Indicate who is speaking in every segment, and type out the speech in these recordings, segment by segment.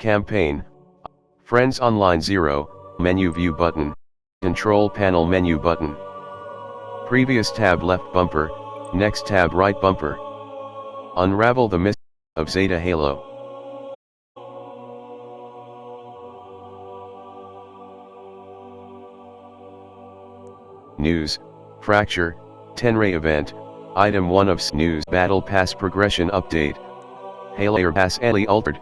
Speaker 1: Campaign. Friends Online 0, Menu View button. Control Panel Menu button. Previous tab left bumper, next tab right bumper. Unravel the mystery of Zeta Halo. News, Fracture, Tenray event, item 1 of News Battle Pass progression update. Halo Pass Ellie altered.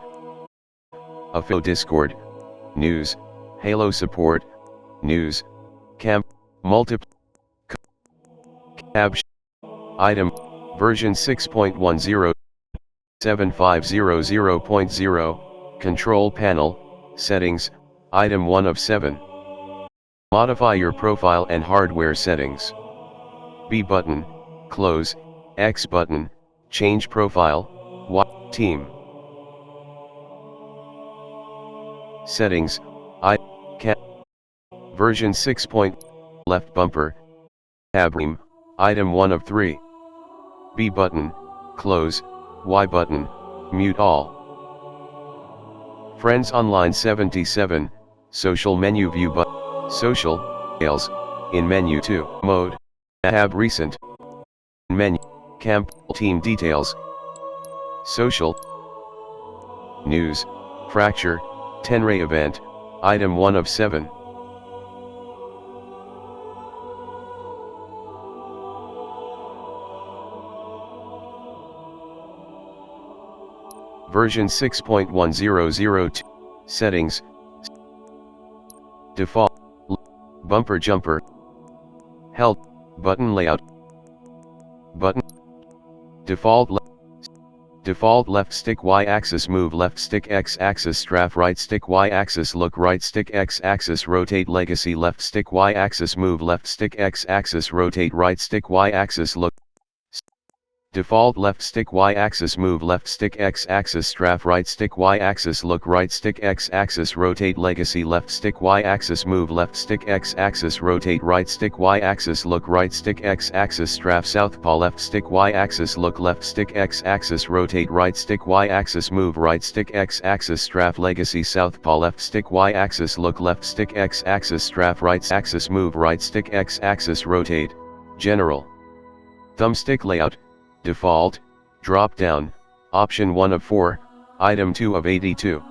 Speaker 1: AFO Discord, News, Halo support, News, Camp, Multiple, Cab, Item, version 6.10, 7500.0, Control Panel, Settings, item 1 of 7. Modify your profile and hardware settings. B button, close, X button, change profile, Y, team. Settings, version 6. Left bumper, tab ream, item 1 of 3. B button, close, Y button, mute all. Friends Online 77, social menu view button. Social, Ales, in menu 2, mode, tab recent, menu, camp, team details, social, news, fracture, Tenray event, item 1 of 7. Version 6.1002, settings, default, bumper jumper, held, button layout, button, default left stick Y axis move left stick X axis strafe right stick Y axis look right stick X axis rotate legacy left stick Y axis move left stick X axis rotate right stick Y axis look. Default left stick Y axis move left stick X axis strafe right stick Y axis look right stick X axis rotate legacy left stick Y axis move left stick X axis rotate right stick Y axis look right stick X axis strafe southpaw left stick Y axis look left stick X axis rotate right stick Y axis move right stick X axis strafe legacy southpaw left stick Y axis look left stick X axis strafe right axis move right stick X axis rotate. General thumbstick layout, default, drop down, option 1 of 4, item 2 of 82.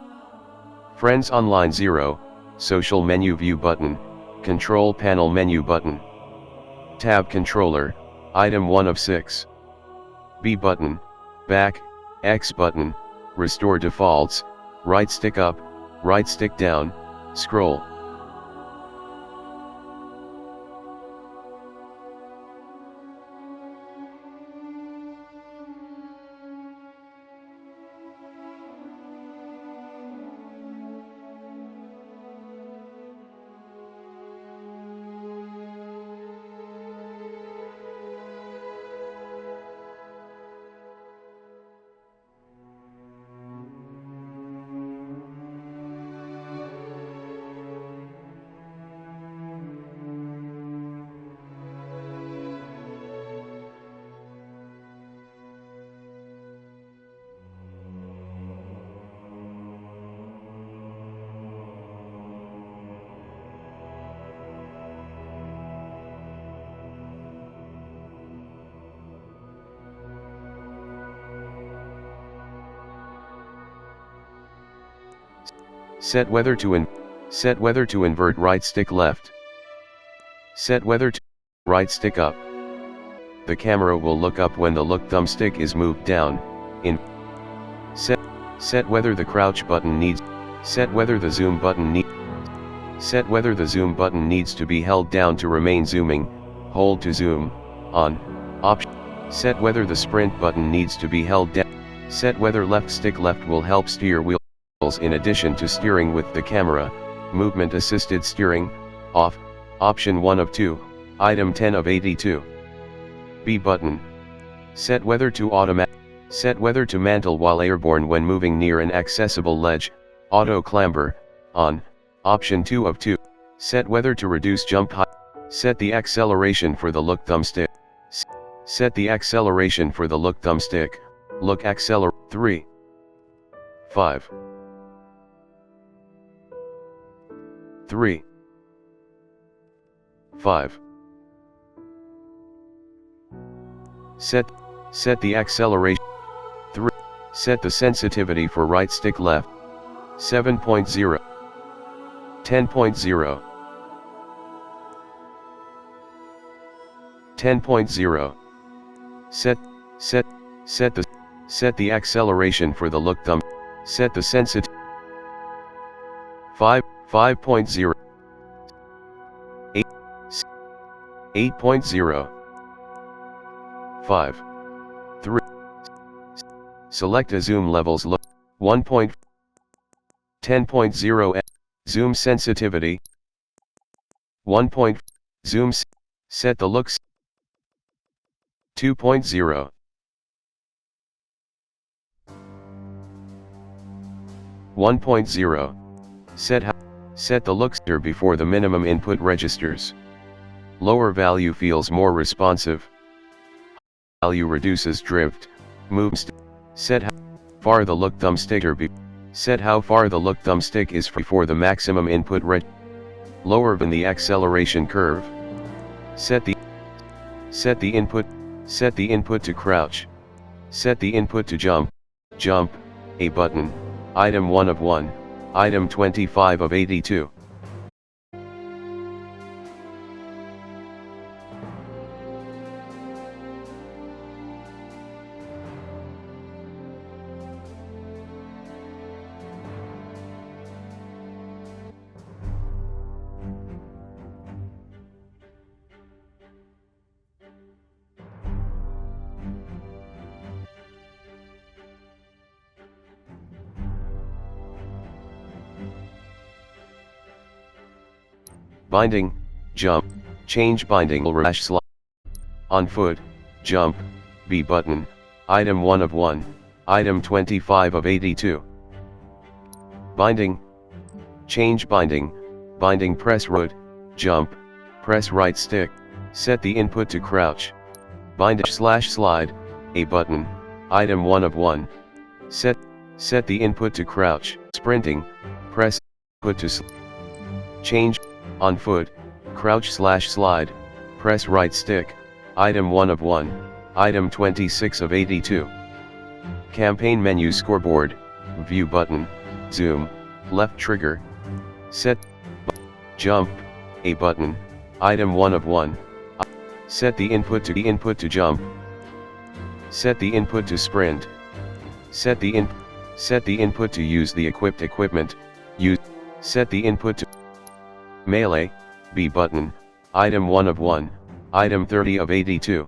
Speaker 1: Friends Online 0, social menu view button, control panel menu button. Tab controller, item 1 of 6. B button, back, X button, restore defaults, right stick up, right stick down, scroll. Set weather to invert right stick left. Set weather to right stick up. The camera will look up when the look thumbstick is moved down. In set whether the crouch button needs. Set whether the zoom button needs to be held down to remain zooming. Hold to zoom. On. Option. Set whether the sprint button needs to be held down. Set whether left stick left will help steer wheel. In addition to steering with the camera, movement assisted steering, off, option 1 of 2, item 10 of 82. B button. Set weather to automatic. Set weather to mantle while airborne when moving near an accessible ledge, auto clamber, on, option 2 of 2. Set weather to reduce jump height. Set the acceleration for the look thumbstick. Set the acceleration for the look thumbstick, look accelerate 3. 5. 3, 5. Set the acceleration. 3. Set the sensitivity for right stick left. 7.0. 10.0. 10.0. Set the acceleration for the look thumb. Set the sensitivity. 5.0. 8.0. 5. 3. Select a zoom levels look. 1. 10.0. Zoom sensitivity. 1. Zoom. Set the looks. 2.0. 1.0. Set the looks before the minimum input registers. Lower value feels more responsive. Value reduces drift, moves. Set how far the look thumbstick Set how far the look thumbstick is before the maximum input lower than the acceleration curve. Set the input to crouch. Set the input to jump, A button, item 1 of 1, item 25 of 82. Binding, jump, change binding /slide. On foot, jump, B button, item 1 of 1, item 25 of 82. Binding, change binding press root, jump, press right stick, set the input to crouch. Bind /slide, A button, item 1 of 1. Set the input to crouch. Sprinting, press, put to change. On foot, crouch /slide, press right stick, item 1 of 1, item 26 of 82. Campaign menu scoreboard, view button, zoom, left trigger. Set, jump, A button, item 1 of 1. Set the input to jump. Set the input to sprint. Set the input to use the equipped equipment. Set the input to melee, B button, item 1 of 1, item 30 of 82.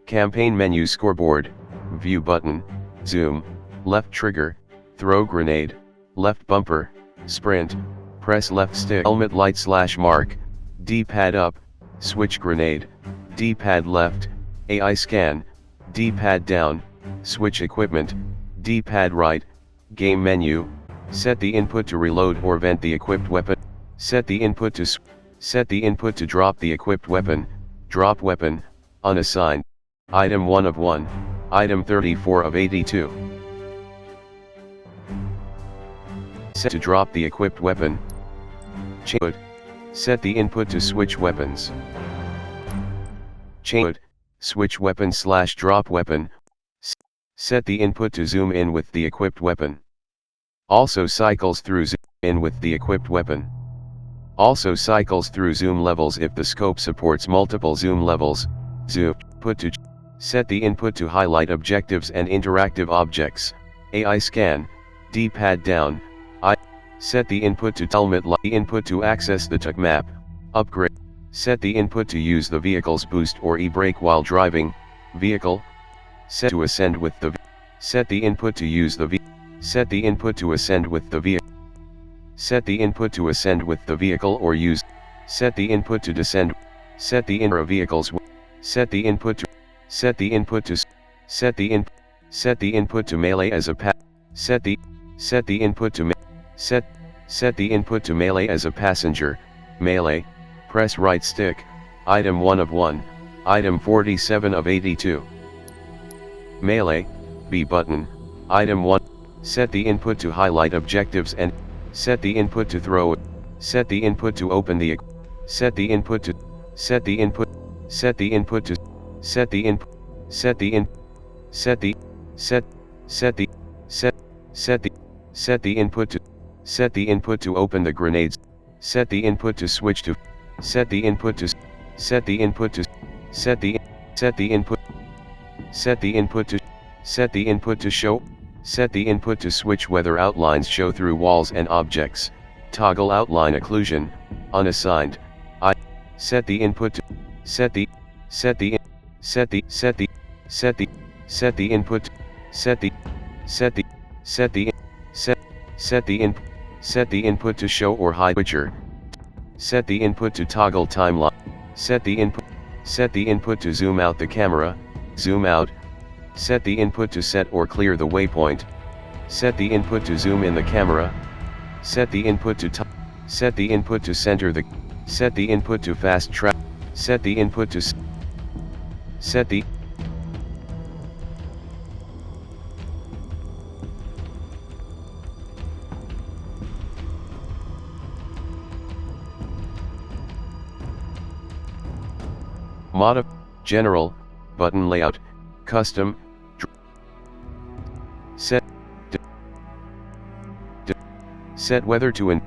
Speaker 1: Campaign menu scoreboard, view button, zoom, left trigger, throw grenade, left bumper, sprint, press left stick. Helmet light /mark, D-pad up, switch grenade, D-pad left, AI scan, D-pad down, switch equipment, D-pad right, game menu. Set the input to reload or vent the equipped weapon. Set the input to drop the equipped weapon, drop weapon, unassigned, item 1 of 1, item 34 of 82. Set to drop the equipped weapon. Set the input to switch weapons. Switch weapon /drop weapon. Set the input to zoom in with the equipped weapon. Also cycles through zoom in with the equipped weapon. Also cycles through zoom levels if the scope supports multiple zoom levels. Zoom, put to. Set the input to highlight objectives and interactive objects. AI scan, D-pad down. Set the input to helmet light. Input to access the TUC map. Upgrade. Set the input to use the vehicle's boost or e-brake while driving. Vehicle. Set to ascend with the. Set the input to use the. Set the input to ascend with the vehicle. Set the input to ascend with the vehicle or use. Set the input to descend. Set the input vehicles. Set the input to. Set the input to. Set the input to melee as a Set the input to. Set the input to melee as a passenger. Melee. Press right stick. Item 1 of 1. Item 47 of 82. Melee. B button. Item 1. Set the input to highlight objectives and. Set the input to throw. Set the input to open the, set the input to, set the input, set the input to, set the input, set the in, set the, set, set the, set, set the, set the input to, set the input to open the grenades, set the input to switch to, set the input to, set the input to, set the, set the input, set the input to, set the input to show, set the input to switch whether outlines show through walls and objects, toggle outline occlusion, unassigned, set the input to, set the, set the, set the, set the, set the, set the input to, set the, set the, set the, set the input, set the input to show or hide switcher, set the input to toggle timeline, set the input to zoom out the camera, zoom out, set the input to set or clear the waypoint, set the input to zoom in the camera, set the input to set the input to center the, set the input to fast track, set the input to set the modify, general, button layout, custom, set, set whether to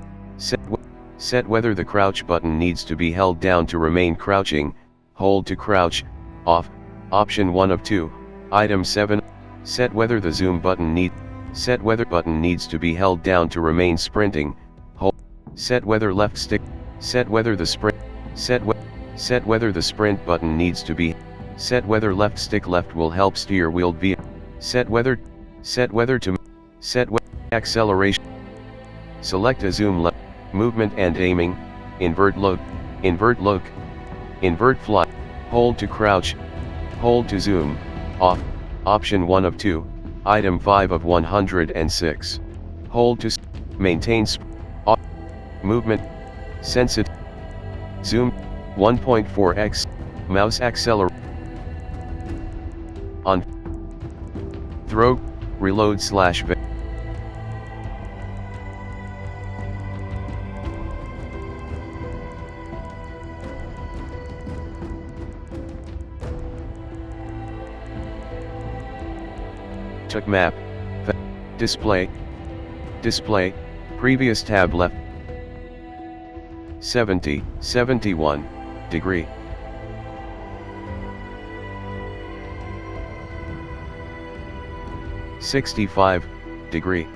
Speaker 1: set whether the crouch button needs to be held down to remain crouching, hold to crouch, off, option 1 of 2, item 7, set whether the zoom button set whether button needs to be held down to remain sprinting, hold, set whether left stick, set whether the sprint, set whether the sprint button needs to be, set whether left stick left will help steer wheeled vehicle, set whether to, set acceleration, select a zoom left, movement and aiming, invert look, invert fly, hold to crouch, hold to zoom, off, option 1 of 2, item 5 of 106, hold to maintain off, movement, sensitive, zoom, 1.4x, mouse accelerate, on, throw, reload slash took map, display, previous tab left, 70, 71, degree, (65 degree),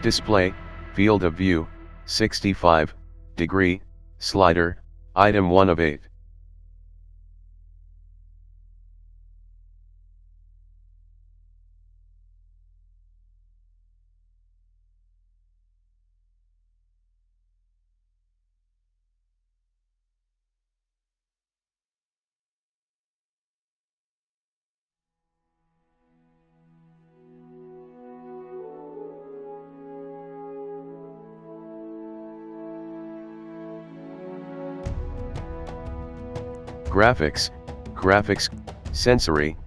Speaker 1: display, field of view, 65 degree, slider, item 1 of 8. Graphics, sensory,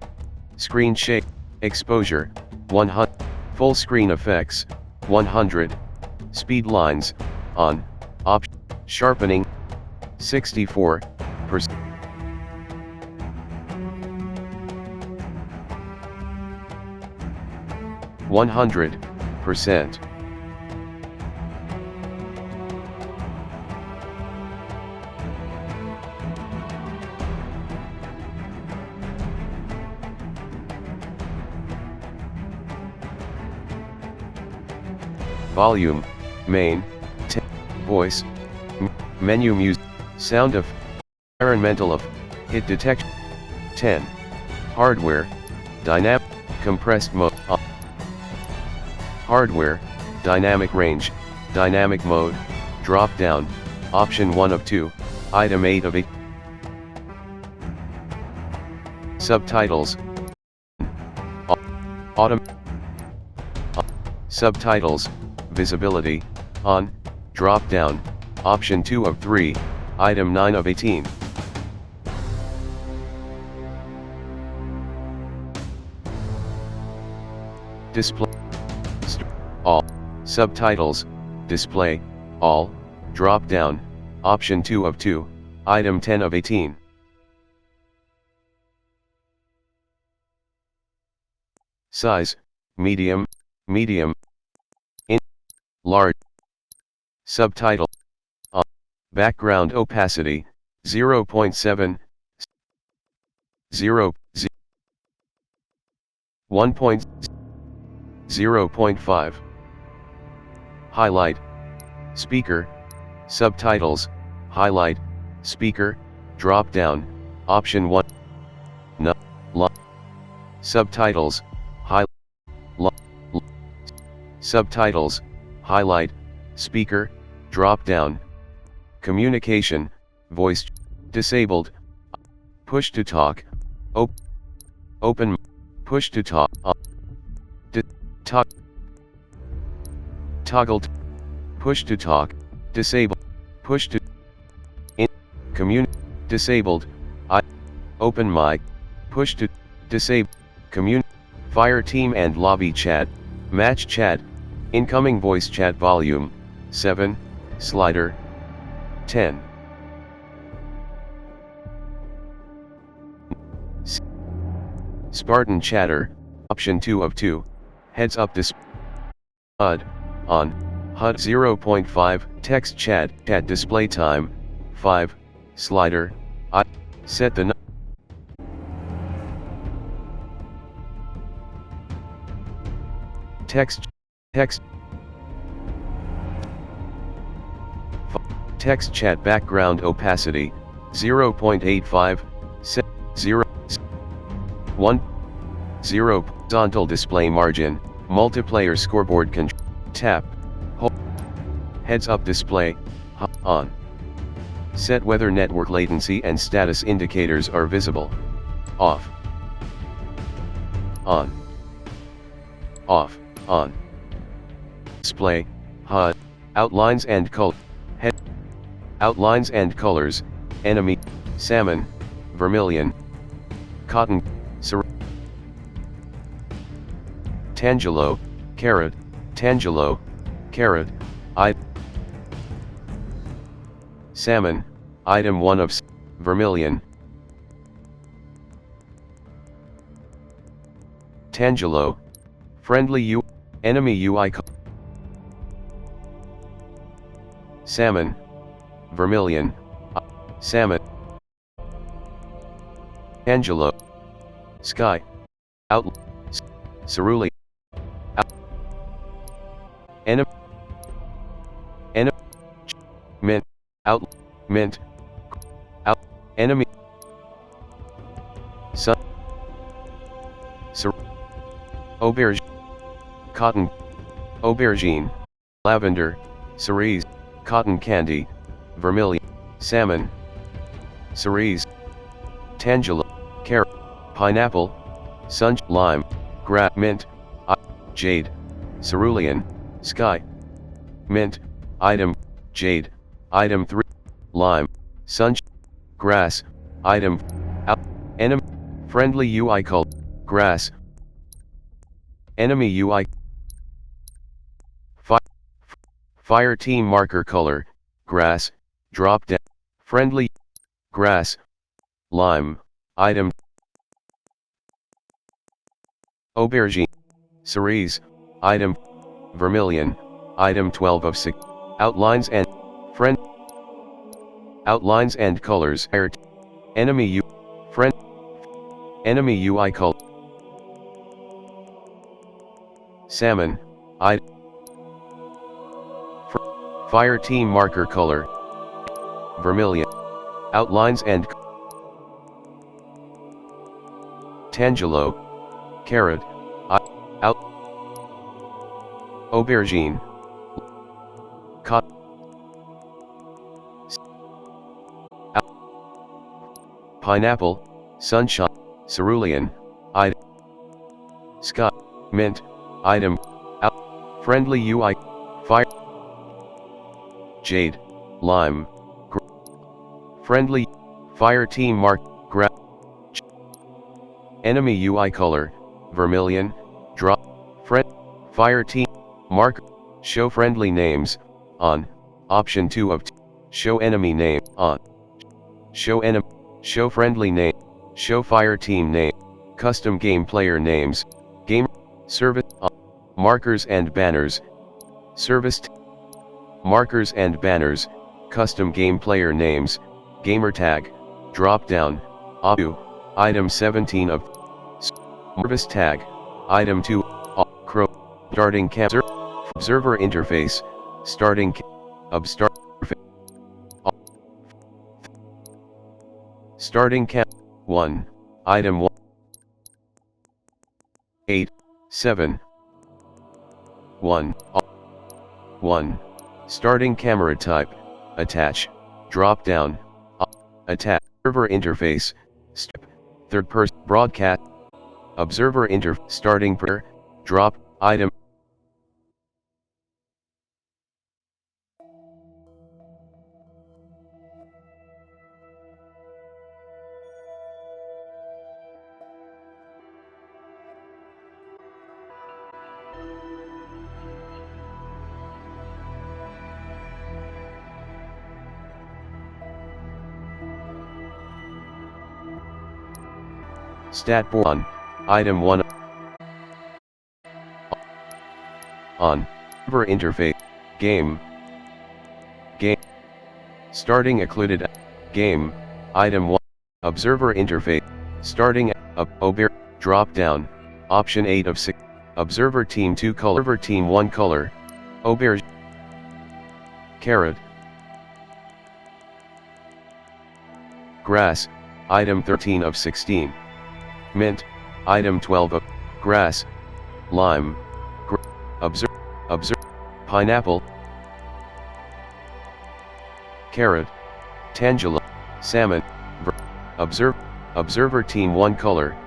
Speaker 1: screen shake, exposure, 100, full screen effects, 100, speed lines, on, option, sharpening, 64%, 100%. Volume, main, voice, menu music, sound of, environmental of, hit detection, 10. Hardware, dynamic, compressed mode, hardware, dynamic range, dynamic mode, drop down, option 1 of 2, item 8 of 8. Subtitles, subtitles, visibility, on, drop down, option 2 of 3, item 9 of 18. Display, all, subtitles, display, all, drop down, option 2 of 2, item 10 of 18. Size, medium, medium, in, large, subtitle, on, background opacity, 0.7, 0, 1.0.5. Highlight, speaker, subtitles, highlight, speaker, drop down, option 1, no, subtitles, subtitles, highlight, speaker, drop down. Communication, voice, disabled, push to talk, open, push to talk, toggle, push to talk, disabled, push to, disabled, open mic, push to, disable, fire team and lobby chat, match chat, incoming voice chat volume, 7, slider, 10. Spartan chatter, option 2 of 2, heads up display, HUD, on, HUD 0.5, text chat display time, 5, slider, set the text chat background opacity, 0.85, 0, 1, 0, horizontal display margin, multiplayer scoreboard control, tap, hold, heads up display, on. Set whether network latency and status indicators are visible, off, on, off, on. Display, HUD, outlines and color, head, outlines and colors, enemy, salmon, vermilion, cotton, Tangelo, carrot, Tangelo, carrot, salmon, item 1 of vermilion, Tangelo, friendly enemy UI, salmon, vermilion, salmon, Angelo, sky, out, cerulea, enemy, mint, out, mint, out, enemy, sun, aubergine, cotton, aubergine, lavender, cerise, cotton candy, vermilion, salmon, cerise, tangelo, carrot, pineapple, lime, mint, jade, cerulean, sky, mint, item, jade, item 3, lime, grass, item, enemy, friendly UI called, grass, enemy UI, fire team marker color, grass, drop down, friendly, grass, lime, item, aubergine, cerise, item, vermilion, item 12 of 6, outlines and, outlines and colors, enemy enemy UI color, salmon, fire team marker color, vermilion, outlines and, tangelo, carrot, out, aubergine, cotton, pineapple, sunshine, cerulean, item, sky, mint, item, out, friendly UI, fire, jade, lime, friendly, fire team mark, enemy UI color, vermilion, drop, fire team, mark, show friendly names, on, option 2 of 2, show enemy name, on, show friendly name, show fire team name, custom game player names, game, service, on, markers and banners, service, markers and banners, custom game player names, gamer tag, drop down, item 17 of, service tag, item 2, starting cam, observer interface, starting starting cam, 1, item 1, 8, 7, 1, 1, starting camera type, attach, drop down, attach, server interface, step, third person, broadcast, observer starting per, drop, item, stat on, item 1, on, server interface, game, starting occluded, game, item 1, observer interface, starting, drop down, option 8 of 6, observer team 2 color, observer team 1 color, auberge, carrot, grass, item 13 of 16, mint, item 12 of, grass, lime, observe, pineapple, carrot, tangela, salmon, observer team 1 color,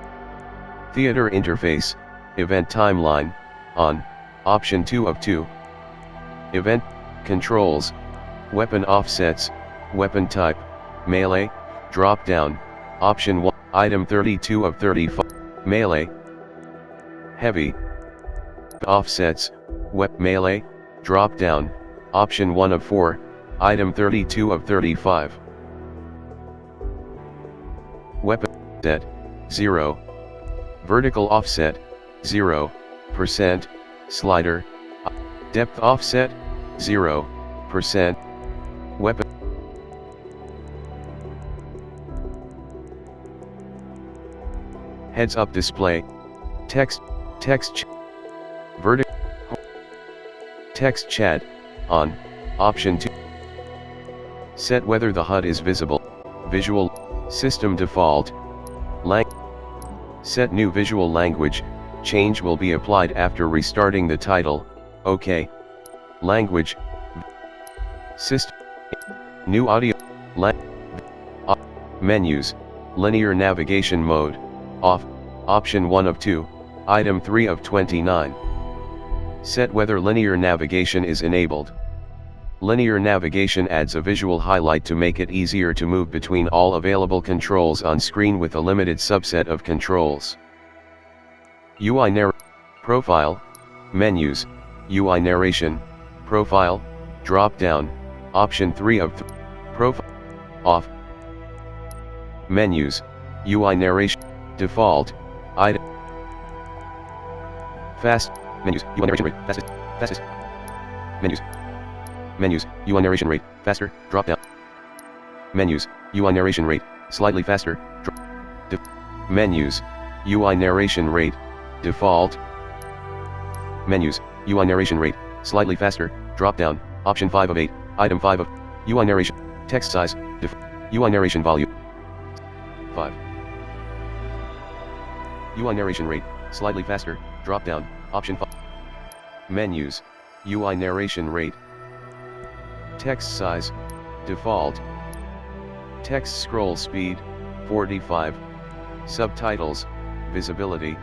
Speaker 1: theater interface, event timeline, on, option 2 of 2, event, controls, weapon offsets, weapon type, melee, drop down, option 1, item 32 of 35, melee, heavy, offsets, melee, drop down, option 1 of 4, item 32 of 35, weapon set, 0, vertical offset, 0%, slider, depth offset, 0%, weapon, heads up display, text vertical, text chat, on, option 2, set whether the HUD is visible, visual, system default, set new visual language, change will be applied after restarting the title, OK, language, system, new audio, menus, linear navigation mode, off, option 1 of 2, item 3 of 29. Set whether linear navigation is enabled. Linear navigation adds a visual highlight to make it easier to move between all available controls on screen with a limited subset of controls. UI profile, menus, UI narration, profile, drop down, option 3 of profile, off, menus, UI narration, default, item, fast, menus, UI narration rate, fastest, menus, UI narration rate, faster, drop down, menus, UI narration rate, slightly faster, menus, UI narration rate, default, menus, UI narration rate, slightly faster, drop down, option 5 of 8, item 5 of, UI narration, text size, UI narration volume, 5, UI narration rate, slightly faster, drop down, option 5, menus, UI narration rate, text size, default, text scroll speed, 45, subtitles, visibility,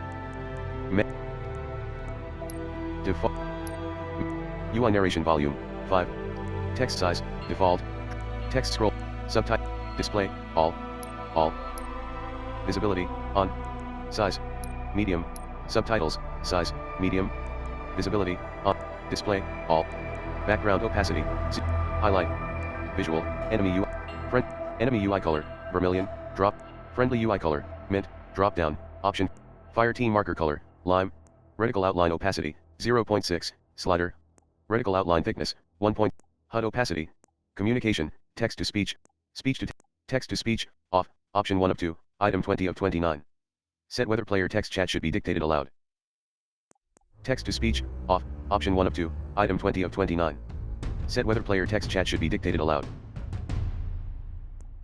Speaker 1: default, UI narration volume, 5, text size, default, text scroll, subtitle, display, all, visibility, on, size, medium, subtitles, size, medium, visibility, on, display, all. Background opacity. Highlight. Visual. Enemy UI. Friend. Enemy UI color. Vermilion. Drop. Friendly UI color. Mint. Drop down. Option. Fire team marker color. Lime. Reticle outline opacity. 0.6. Slider. Reticle outline thickness. 1. HUD opacity. Communication. Text to speech. Speech to text to speech. Off. Option 1 of 2. Item 20 of 29. Set whether player text chat should be dictated aloud. Text to speech. Off. Option 1 of 2. Item 20 of 29. Set whether player text chat should be dictated aloud.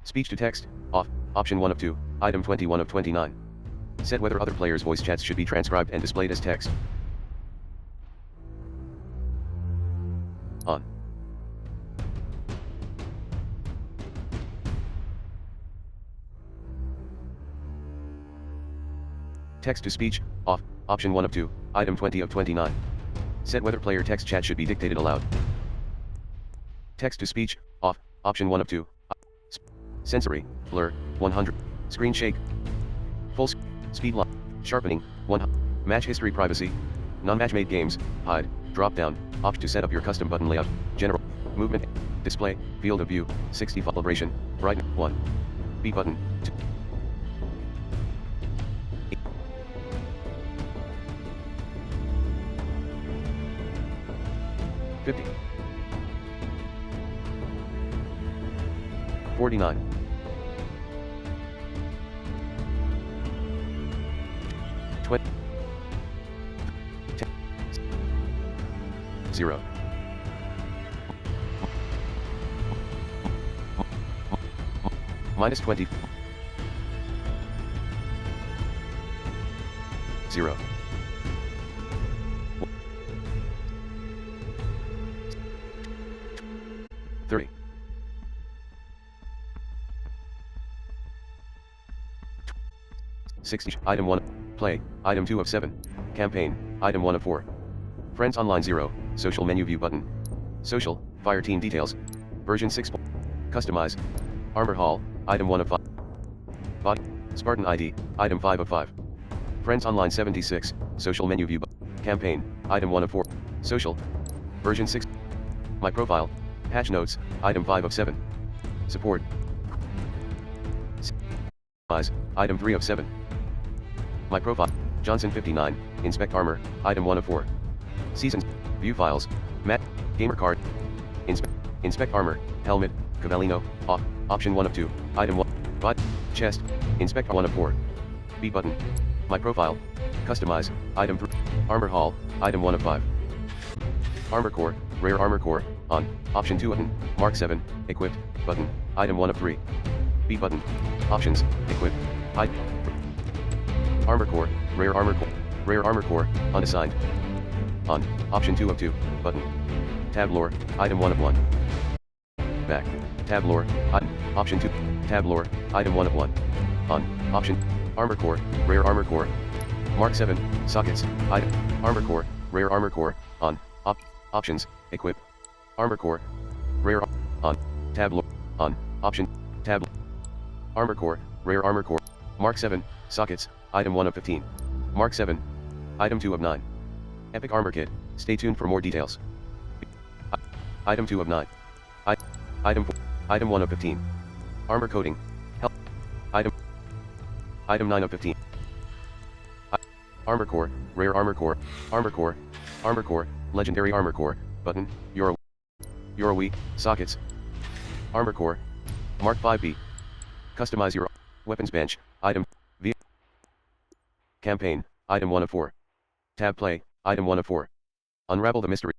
Speaker 1: Speech to text. Off. Option 1 of 2. Item 21 of 29. Set whether other players' voice chats should be transcribed and displayed as text. On. Text to speech. Off. Option 1 of 2. Item 20 of 29. Set whether player text chat should be dictated aloud. Text to speech. Off. Option 1 of 2. Sensory. Blur. 100. Screen shake. Full speed lock. Sharpening. 100. Match history privacy. Non-match made games. Hide. Drop down. Opt to set up your custom button layout. General. Movement. Display. Field of view. 60 vibration. Brighten. 1. B button. 2. 50. 49. 20. 10. 0. Minus 20. 0. 30. 60. Item 1. Play. Item 2 of 7. Campaign. Item 1 of 4. Friends online 0. Social menu view button. Social. Fire team details. Version 6. Customize. Armor Hall. Item 1 of 5. Body. Spartan ID. Item 5 of 5. Friends online 76. Social menu view button. Campaign. Item 1 of 4. Social. Version 6. My profile. Patch notes. Item 5 of 7. Support. Size. Item 3 of 7. My profile. Johnson 59. Inspect armor. Item 1 of 4. Seasons. View files. Mat. Gamer card. Inspect armor. Helmet. Cavallino. Off. Option 1 of 2. Item 1. Butt. Chest. Inspect 1 of 4. B button. My profile. Customize. Item 3. Armor Hall. Item 1 of 5. Armor Core. Rare Armor Core. On. Option 2 button. Mark 7. Equipped. Button. Item 1 of 3. B button. Options. Equipped. Armor Core. Rare Armor Core. Rare Armor Core. Unassigned. On. Option 2 of 2. Button. Tab Lore. Item 1 of 1. Back. Tab Lore. Option 2. Tab Lore. Item 1 of 1. On. Option. Armor Core. Rare Armor Core. Mark 7. Sockets. Item. Armor Core. Rare Armor Core. On. Options. Equip. Armor Core. Rare. On. Tab Lore. On. Option. Tab. Armor Core. Rare Armor Core. Mark 7. Sockets. Item 1 of 15. Mark 7. Item 2 of 9. Epic Armor Kit. Stay tuned for more details. Item 2 of 9. Item 4. Item 1 of 15. Armor Coating. Help. Item 9 of 15. Armor Core. Rare Armor Core. Armor Core. Armor Core. Legendary Armor Core. Button. Yoroi. Sockets. Armor Core. Mark 5B. Customize your weapons bench. Item. V. Campaign. Item 1 of 4. Tab Play. Item 1 of 4. Unravel the mystery.